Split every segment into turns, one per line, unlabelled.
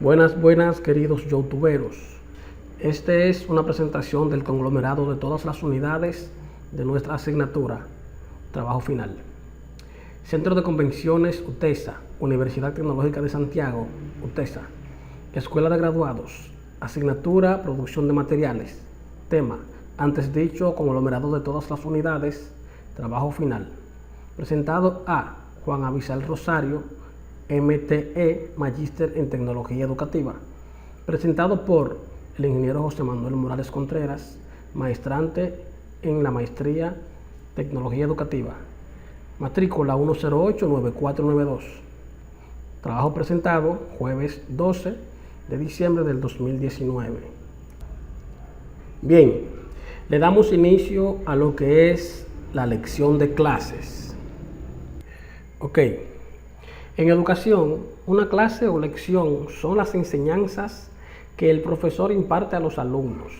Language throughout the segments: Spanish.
Buenas queridos youtuberos. Este es una presentación del conglomerado de todas las unidades de nuestra asignatura, trabajo final. Centro de Convenciones UTESA, Universidad Tecnológica de Santiago, UTESA. Escuela de Graduados, asignatura Producción de Materiales. Tema, antes dicho, conglomerado de todas las unidades, trabajo final. Presentado a Juan Abisal Rosario, MTE, Magíster en Tecnología Educativa. Presentado por el ingeniero José Manuel Morales Contreras, maestrante en la maestría Tecnología Educativa. Matrícula 108-9492. Trabajo presentado jueves 12 de diciembre del 2019. Bien, le damos inicio a lo que es la lección de clases. Ok. En educación, una clase o lección son las enseñanzas que el profesor imparte a los alumnos.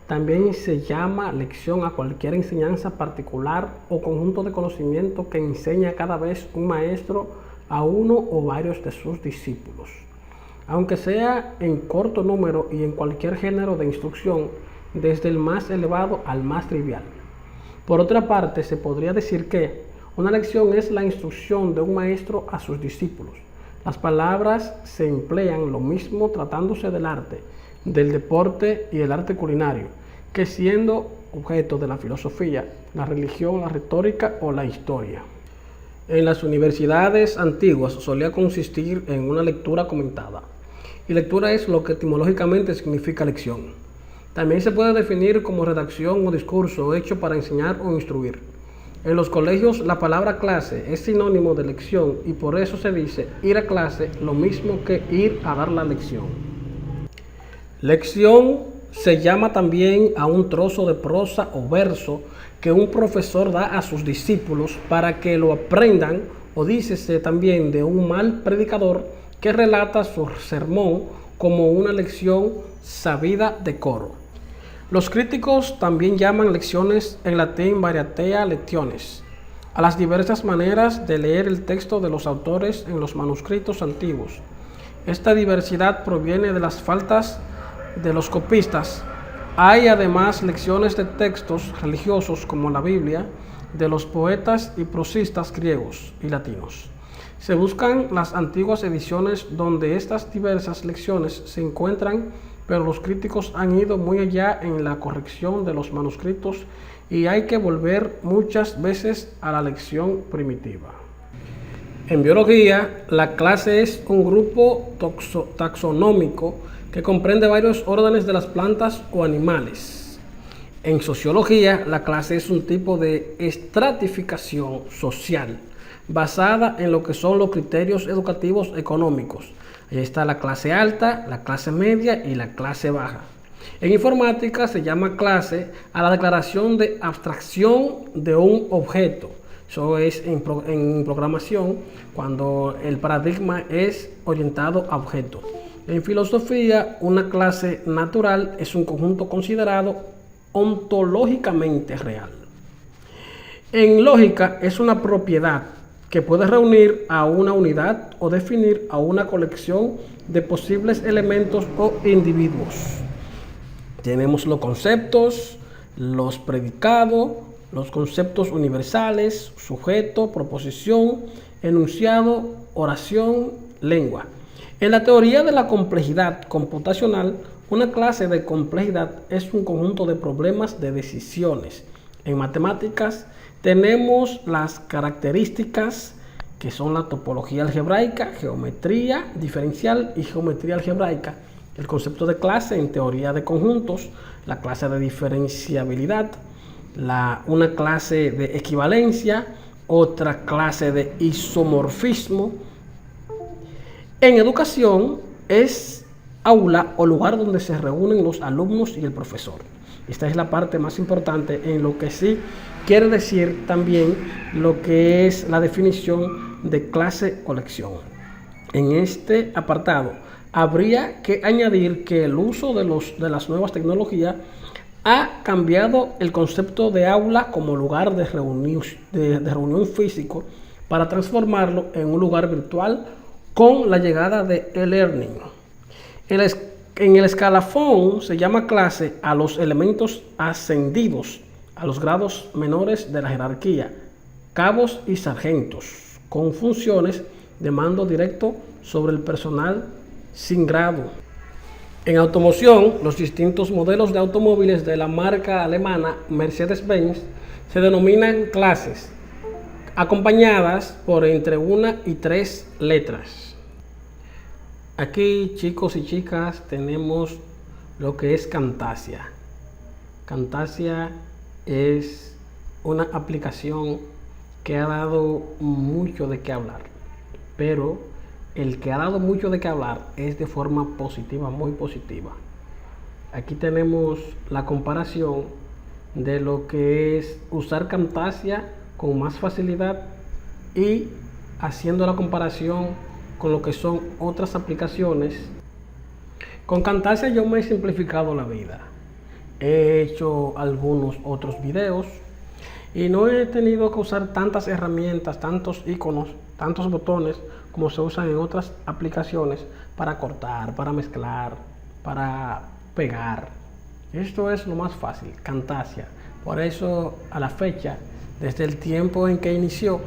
También se llama lección a cualquier enseñanza particular o conjunto de conocimiento que enseña cada vez un maestro a uno o varios de sus discípulos. Aunque sea en corto número y en cualquier género de instrucción, desde el más elevado al más trivial. Por otra parte, se podría decir que una lección es la instrucción de un maestro a sus discípulos. Las palabras se emplean lo mismo tratándose del arte, del deporte y el arte culinario, que siendo objeto de la filosofía, la religión, la retórica o la historia. En las universidades antiguas solía consistir en una lectura comentada. Y lectura es lo que etimológicamente significa lección. También se puede definir como redacción o discurso hecho para enseñar o instruir. En los colegios la palabra clase es sinónimo de lección y por eso se dice ir a clase lo mismo que ir a dar la lección. Lección se llama también a un trozo de prosa o verso que un profesor da a sus discípulos para que lo aprendan, o dícese también de un mal predicador que relata su sermón como una lección sabida de coro. Los críticos también llaman lecciones en latín variatea lectiones a las diversas maneras de leer el texto de los autores en los manuscritos antiguos. Esta diversidad proviene de las faltas de los copistas. Hay además lecciones de textos religiosos como la Biblia, de los poetas y prosistas griegos y latinos. Se buscan las antiguas ediciones donde estas diversas lecciones se encuentran, pero los críticos han ido muy allá en la corrección de los manuscritos y hay que volver muchas veces a la lección primitiva. En biología, la clase es un grupo taxonómico que comprende varios órdenes de las plantas o animales. En sociología, la clase es un tipo de estratificación social basada en lo que son los criterios educativos económicos. Ahí está la clase alta, la clase media y la clase baja. En informática se llama clase a la declaración de abstracción de un objeto. Eso es en programación cuando el paradigma es orientado a objeto. En filosofía, una clase natural es un conjunto considerado ontológicamente real. En lógica es una propiedad que puede reunir a una unidad o definir a una colección de posibles elementos o individuos. Tenemos los conceptos, los predicados, los conceptos universales, sujeto, proposición, enunciado, oración, lengua. En la teoría de la complejidad computacional, una clase de complejidad es un conjunto de problemas de decisiones. En matemáticas, tenemos las características que son la topología algebraica, geometría diferencial y geometría algebraica. El concepto de clase en teoría de conjuntos, la clase de diferenciabilidad, una clase de equivalencia, otra clase de isomorfismo. En educación es aula o lugar donde se reúnen los alumnos y el profesor. Esta es la parte más importante en lo que sí quiere decir también lo que es la definición de clase o lección. En este apartado habría que añadir que el uso de las nuevas tecnologías ha cambiado el concepto de aula como lugar de reunión físico para transformarlo en un lugar virtual con la llegada de e-learning. En el escalafón se llama clase a los elementos ascendidos a los grados menores de la jerarquía, cabos y sargentos, con funciones de mando directo sobre el personal sin grado. En automoción, los distintos modelos de automóviles de la marca alemana Mercedes-Benz se denominan clases, acompañadas por entre 1 y 3 letras. Aquí, chicos y chicas, tenemos lo que es Camtasia. Camtasia es una aplicación que ha dado mucho de qué hablar, pero el que ha dado mucho de qué hablar es de forma positiva, muy positiva. Aquí tenemos la comparación de lo que es usar Camtasia con más facilidad y haciendo la comparación con lo que son otras aplicaciones. Con Camtasia yo me he simplificado la vida. He hecho algunos otros videos y no he tenido que usar tantas herramientas, tantos iconos, tantos botones como se usan en otras aplicaciones para cortar, para mezclar, para pegar. Esto es lo más fácil, Camtasia. Por eso a la fecha, desde el tiempo en que inició,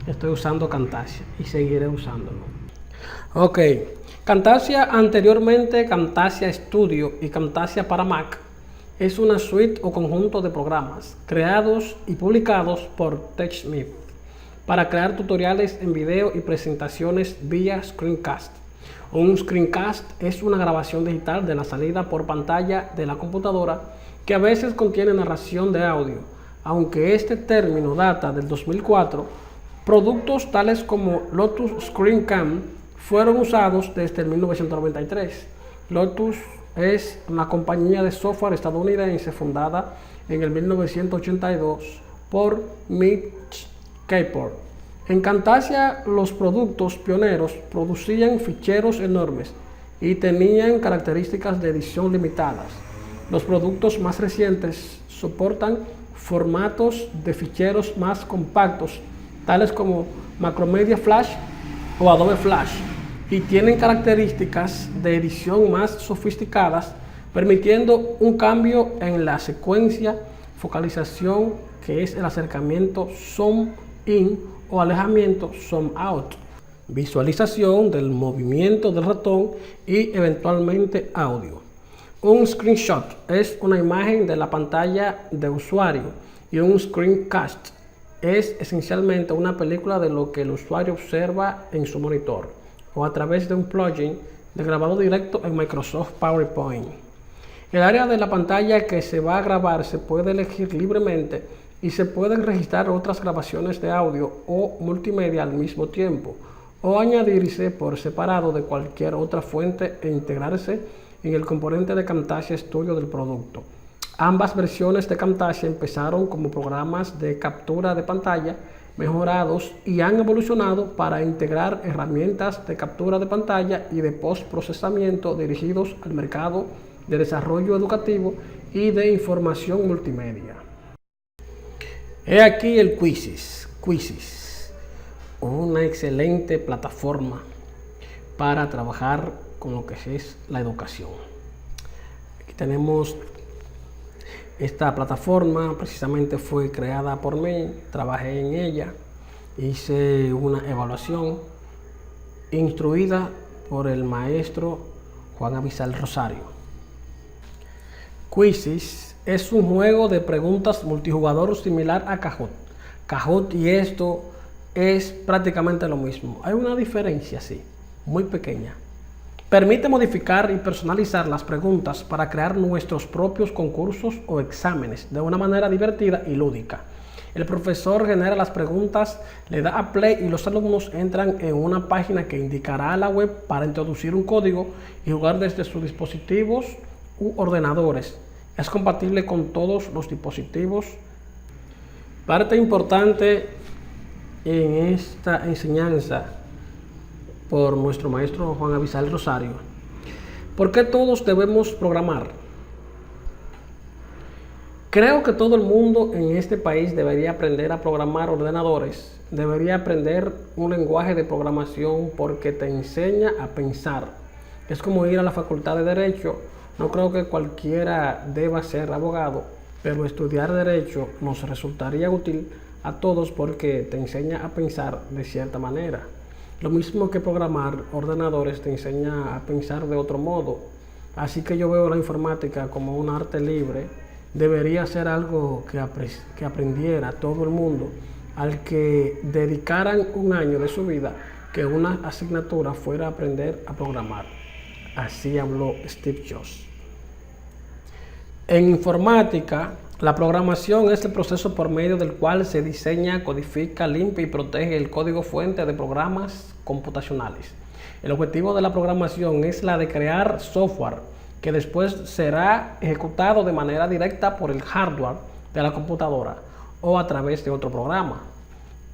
estoy usando Camtasia y seguiré usándolo. Ok, Camtasia, anteriormente Camtasia Studio y Camtasia para Mac, es una suite o conjunto de programas creados y publicados por TechSmith para crear tutoriales en video y presentaciones vía screencast. Un screencast es una grabación digital de la salida por pantalla de la computadora que a veces contiene narración de audio. Aunque este término data del 2004, productos tales como Lotus ScreenCam fueron usados desde el 1993. Lotus es una compañía de software estadounidense fundada en el 1982 por Mitch Kapor. En Camtasia, los productos pioneros producían ficheros enormes y tenían características de edición limitadas. Los productos más recientes soportan formatos de ficheros más compactos, tales como Macromedia Flash o Adobe Flash, y tienen características de edición más sofisticadas, permitiendo un cambio en la secuencia, focalización, que es el acercamiento zoom in o alejamiento zoom out, visualización del movimiento del ratón y eventualmente audio. Un screenshot es una imagen de la pantalla de usuario y un screencast es esencialmente una película de lo que el usuario observa en su monitor o a través de un plugin de grabado directo en Microsoft PowerPoint. El área de la pantalla que se va a grabar se puede elegir libremente y se pueden registrar otras grabaciones de audio o multimedia al mismo tiempo o añadirse por separado de cualquier otra fuente e integrarse en el componente de Camtasia Studio del producto. Ambas versiones de Camtasia empezaron como programas de captura de pantalla mejorados y han evolucionado para integrar herramientas de captura de pantalla y de postprocesamiento dirigidos al mercado de desarrollo educativo y de información multimedia. He aquí el Quizzes. Quizzes, una excelente plataforma para trabajar con lo que es la educación. Aquí tenemos esta plataforma, precisamente fue creada por mí, trabajé en ella, hice una evaluación instruida por el maestro Juan Abisal Rosario. Quizzes es un juego de preguntas multijugador similar a Kahoot. Kahoot y esto es prácticamente lo mismo. Hay una diferencia, sí, muy pequeña. Permite modificar y personalizar las preguntas para crear nuestros propios concursos o exámenes de una manera divertida y lúdica. El profesor genera las preguntas, le da a play y los alumnos entran en una página que indicará a la web para introducir un código y jugar desde sus dispositivos u ordenadores. Es compatible con todos los dispositivos. Parte importante en esta enseñanza por nuestro maestro Juan Abisal Rosario. ¿Por qué todos debemos programar? Creo que todo el mundo en este país debería aprender a programar ordenadores, debería aprender un lenguaje de programación porque te enseña a pensar, Es como ir a la facultad de Derecho. No creo que cualquiera deba ser abogado, pero estudiar Derecho nos resultaría útil a todos porque te enseña a pensar de cierta manera. Lo mismo que programar ordenadores te enseña a pensar de otro modo. Así que yo veo la informática como un arte libre. Debería ser algo que aprendiera todo el mundo, al que dedicaran un año de su vida que una asignatura fuera aprender a programar. Así habló Steve Jobs. En informática, la programación es el proceso por medio del cual se diseña, codifica, limpia y protege el código fuente de programas computacionales. El objetivo de la programación es la de crear software que después será ejecutado de manera directa por el hardware de la computadora o a través de otro programa.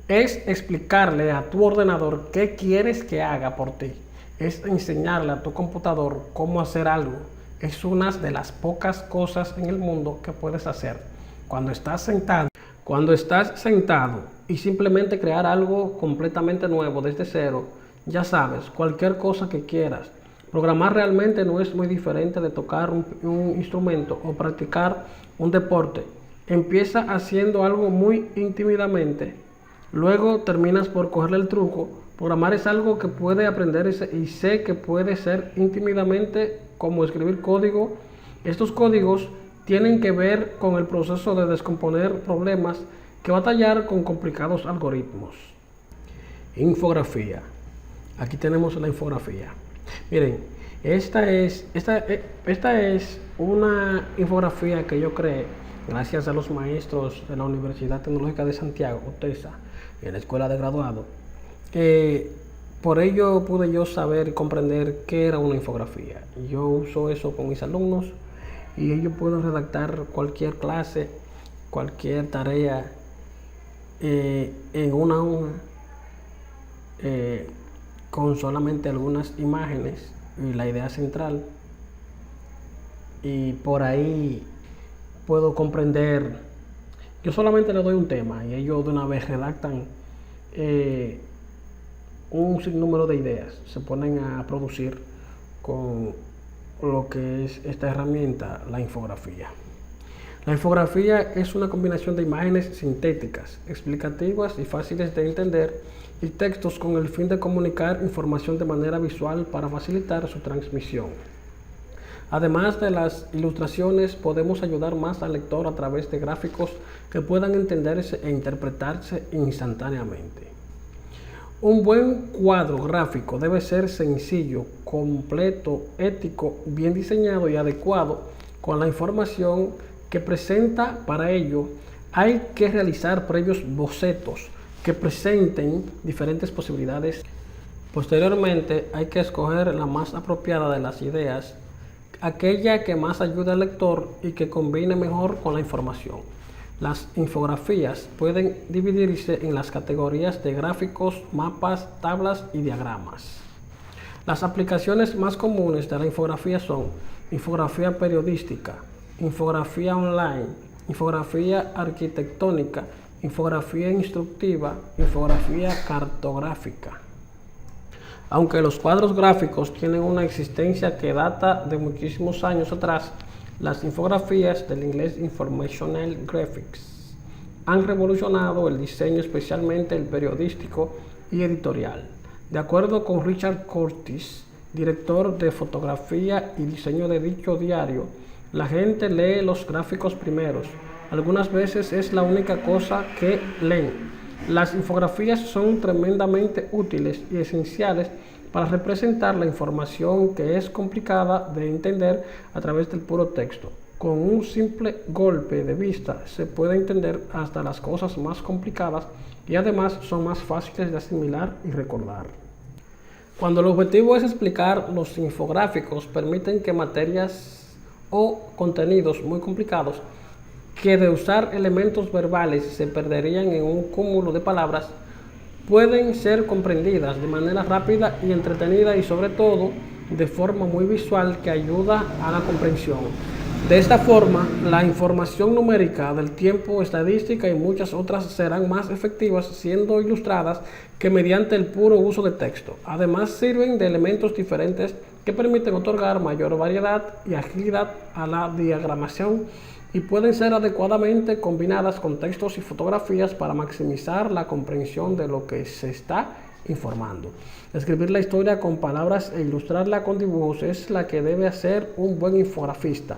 Es explicarle a tu ordenador qué quieres que haga por ti. Es enseñarle a tu computador cómo hacer algo. Es una de las pocas cosas en el mundo que puedes hacer cuando estás sentado. Cuando estás sentado y simplemente crear algo completamente nuevo desde cero, ya sabes, cualquier cosa que quieras. Programar realmente no es muy diferente de tocar un instrumento o practicar un deporte. Empieza haciendo algo muy tímidamente, luego terminas por cogerle el truco. Programar es algo que puede aprender y sé que puede ser tímidamente como escribir código. Estos códigos tienen que ver con el proceso de descomponer problemas que batallar con complicados algoritmos. Infografía. Aquí tenemos la infografía. Miren, esta es una infografía que yo creé gracias a los maestros de la Universidad Tecnológica de Santiago, UTESA, en la escuela de graduado. Por ello pude yo saber y comprender qué era una infografía. Yo uso eso con mis alumnos y ellos pueden redactar cualquier clase, cualquier tarea en una hoja con solamente algunas imágenes y la idea central, y por ahí puedo comprender. Yo solamente le doy un tema y ellos de una vez redactan un sinnúmero de ideas, se ponen a producir con lo que es esta herramienta, la infografía. La infografía es una combinación de imágenes sintéticas, explicativas y fáciles de entender, y textos con el fin de comunicar información de manera visual para facilitar su transmisión. Además de las ilustraciones, podemos ayudar más al lector a través de gráficos que puedan entenderse e interpretarse instantáneamente. Un buen cuadro gráfico debe ser sencillo, completo, ético, bien diseñado y adecuado con la información que presenta. Para ello, hay que realizar previos bocetos que presenten diferentes posibilidades. Posteriormente, hay que escoger la más apropiada de las ideas, aquella que más ayude al lector y que combine mejor con la información. Las infografías pueden dividirse en las categorías de gráficos, mapas, tablas y diagramas. Las aplicaciones más comunes de la infografía son infografía periodística, infografía online, infografía arquitectónica, infografía instructiva, infografía cartográfica. Aunque los cuadros gráficos tienen una existencia que data de muchísimos años atrás, las infografías, del inglés Informational Graphics, han revolucionado el diseño, especialmente el periodístico y editorial. De acuerdo con Richard Curtis, director de fotografía y diseño de dicho diario, la gente lee los gráficos primeros. Algunas veces es la única cosa que leen. Las infografías son tremendamente útiles y esenciales para representar la información que es complicada de entender a través del puro texto. Con un simple golpe de vista se puede entender hasta las cosas más complicadas y además son más fáciles de asimilar y recordar. Cuando el objetivo es explicar, los infográficos permiten que materias o contenidos muy complicados que de usar elementos verbales se perderían en un cúmulo de palabras, pueden ser comprendidas de manera rápida y entretenida, y sobre todo de forma muy visual que ayuda a la comprensión. De esta forma, la información numérica del tiempo, estadística y muchas otras serán más efectivas siendo ilustradas que mediante el puro uso de texto. Además, sirven de elementos diferentes que permiten otorgar mayor variedad y agilidad a la diagramación y pueden ser adecuadamente combinadas con textos y fotografías para maximizar la comprensión de lo que se está informando. Escribir la historia con palabras e ilustrarla con dibujos es la que debe hacer un buen infografista.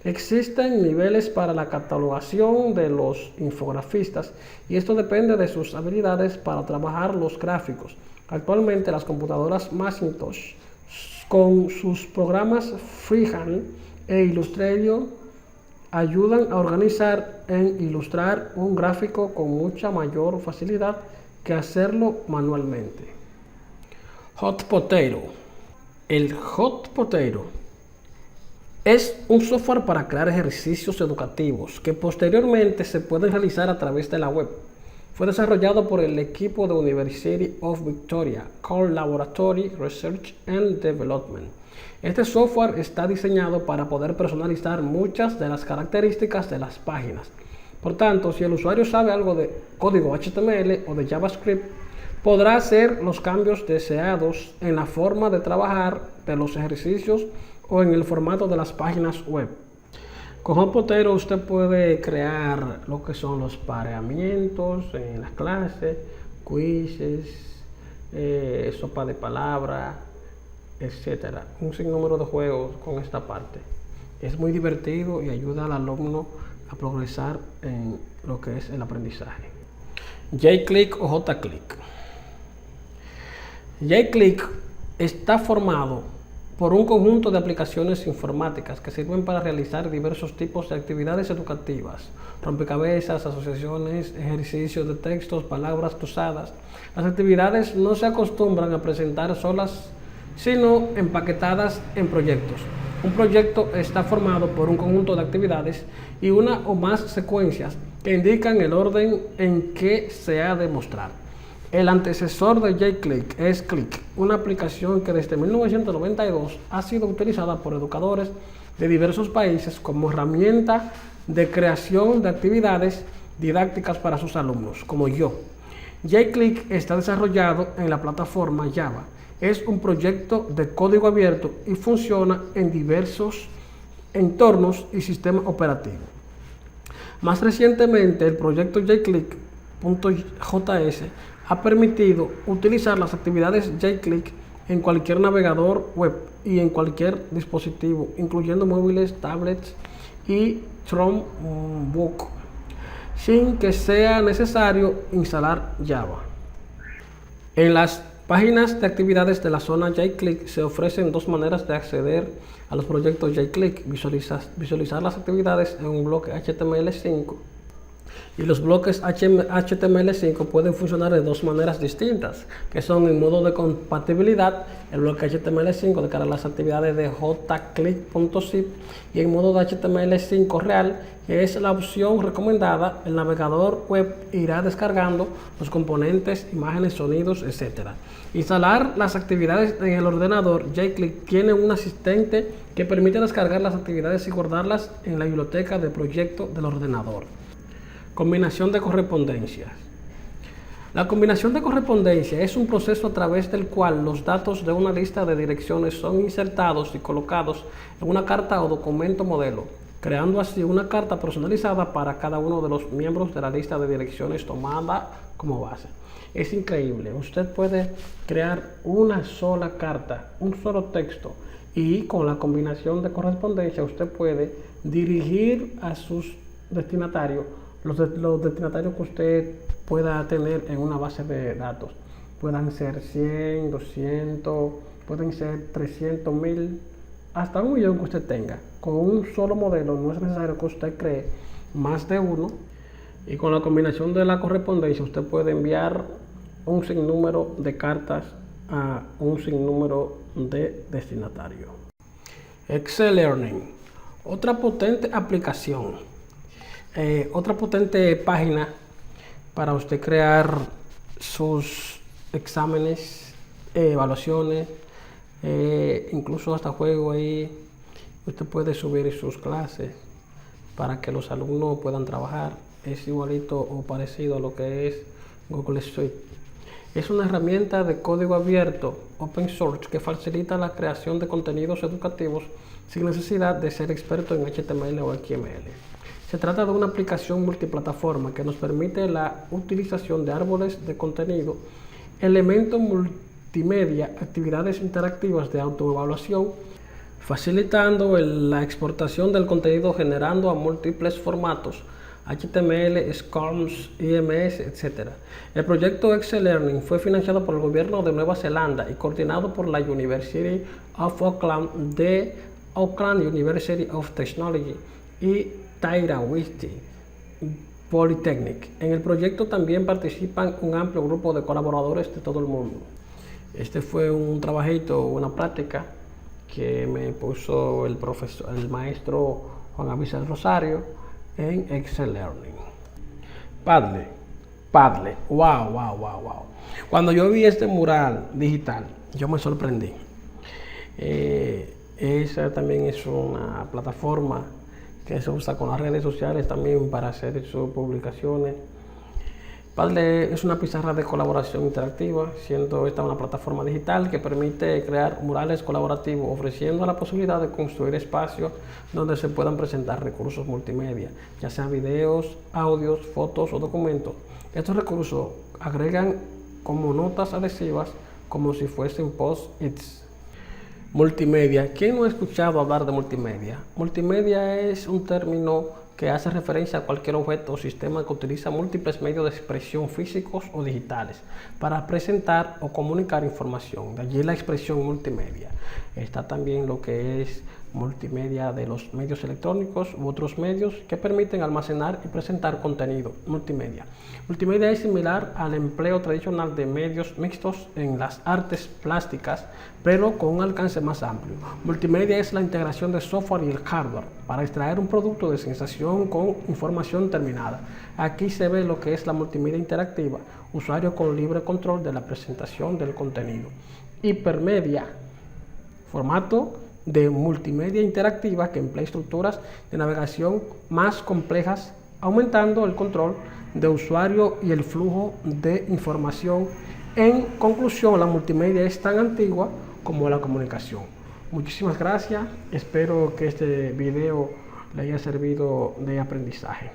Existen niveles para la catalogación de los infografistas y esto depende de sus habilidades para trabajar los gráficos. Actualmente las computadoras Macintosh con sus programas Freehand e Illustrator ayudan a organizar e ilustrar un gráfico con mucha mayor facilidad que hacerlo manualmente. Hot Potato. El Hot Potato es un software para crear ejercicios educativos que posteriormente se pueden realizar a través de la web. Fue desarrollado por el equipo de University of Victoria, Core Laboratory Research and Development. Este software está diseñado para poder personalizar muchas de las características de las páginas. Por tanto, si el usuario sabe algo de código HTML o de JavaScript, podrá hacer los cambios deseados en la forma de trabajar de los ejercicios o en el formato de las páginas web. Con Hot Potato usted puede crear lo que son los pareamientos en las clases, quizzes, sopa de palabra, etcétera. Un sinnúmero de juegos con esta parte. Es muy divertido y ayuda al alumno a progresar en lo que es el aprendizaje. J-Click o J-Click. J-Click está formado por un conjunto de aplicaciones informáticas que sirven para realizar diversos tipos de actividades educativas, rompecabezas, asociaciones, ejercicios de textos, palabras cruzadas. Las actividades no se acostumbran a presentar solas, sino empaquetadas en proyectos. Un proyecto está formado por un conjunto de actividades y una o más secuencias que indican el orden en que se ha de mostrar. El antecesor de J-Click es Click, una aplicación que desde 1992 ha sido utilizada por educadores de diversos países como herramienta de creación de actividades didácticas para sus alumnos, como yo. J-Click está desarrollado en la plataforma Java. Es un proyecto de código abierto y funciona en diversos entornos y sistemas operativos. Más recientemente, el proyecto J-Click.js ha permitido utilizar las actividades J-Click en cualquier navegador web y en cualquier dispositivo, incluyendo móviles, tablets y Chromebook, sin que sea necesario instalar Java. En las páginas de actividades de la zona J-Click se ofrecen dos maneras de acceder a los proyectos J-Click: visualizar las actividades en un bloque HTML5. Y los bloques HTML5 pueden funcionar de dos maneras distintas, que son en modo de compatibilidad, el bloque HTML5 de cara a las actividades de jclick.zip, y en modo de HTML5 real, que es la opción recomendada. El navegador web irá descargando los componentes, imágenes, sonidos, etc. Instalar las actividades en el ordenador. J-Click tiene un asistente que permite descargar las actividades y guardarlas en la biblioteca de proyecto del ordenador. Combinación de correspondencias. La combinación de correspondencia es un proceso a través del cual los datos de una lista de direcciones son insertados y colocados en una carta o documento modelo, creando así una carta personalizada para cada uno de los miembros de la lista de direcciones tomada como base. Es increíble, usted puede crear una sola carta, un solo texto, y con la combinación de correspondencia usted puede dirigir a sus destinatarios los destinatarios que usted pueda tener en una base de datos. Pueden ser 100, 200, pueden ser 300, 1000, hasta 1.000.000 que usted tenga. Con un solo modelo no es necesario que usted cree más de uno, y con la combinación de la correspondencia usted puede enviar un sinnúmero de cartas a un sinnúmero de destinatarios. Excel Learning, otra potente aplicación. Otra potente página para usted crear sus exámenes, evaluaciones, incluso hasta juego ahí. Usted puede subir sus clases para que los alumnos puedan trabajar. Es igualito o parecido a lo que es Google Suite. Es una herramienta de código abierto, open source, que facilita la creación de contenidos educativos sin necesidad de ser experto en HTML o XML. Se trata de una aplicación multiplataforma que nos permite la utilización de árboles de contenido, elementos multimedia, actividades interactivas de autoevaluación, facilitando la exportación del contenido generando a múltiples formatos, HTML, SCORMS, IMS, etc. El proyecto Excel-Learning fue financiado por el gobierno de Nueva Zelanda y coordinado por la University of Auckland de Auckland University of Technology y Tairawiti Polytechnic. En el proyecto también participan un amplio grupo de colaboradores de todo el mundo. Este fue un trabajito, una práctica que me puso el maestro Juan Avisel Rosario en Excel-Learning. Padle, wow. Cuando yo vi este mural digital, yo me sorprendí. Esa también es una plataforma que se usa con las redes sociales también para hacer sus publicaciones. Padle es una pizarra de colaboración interactiva, siendo esta una plataforma digital que permite crear murales colaborativos, ofreciendo la posibilidad de construir espacios donde se puedan presentar recursos multimedia, ya sean videos, audios, fotos o documentos. Estos recursos agregan como notas adhesivas como si fuesen post-its. Multimedia. ¿Quién no ha escuchado hablar de multimedia? Multimedia es un término que hace referencia a cualquier objeto o sistema que utiliza múltiples medios de expresión físicos o digitales para presentar o comunicar información. De allí la expresión multimedia. Está también lo que es multimedia de los medios electrónicos u otros medios que permiten almacenar y presentar contenido. Multimedia. Multimedia es similar al empleo tradicional de medios mixtos en las artes plásticas, pero con un alcance más amplio. Multimedia es la integración de software y el hardware para extraer un producto de sensación con información terminada. Aquí se ve lo que es la multimedia interactiva, usuario con libre control de la presentación del contenido. Hipermedia, formato de multimedia interactiva que emplea estructuras de navegación más complejas, aumentando el control de usuario y el flujo de información. En conclusión, la multimedia es tan antigua como la comunicación. Muchísimas gracias, espero que este video le haya servido de aprendizaje.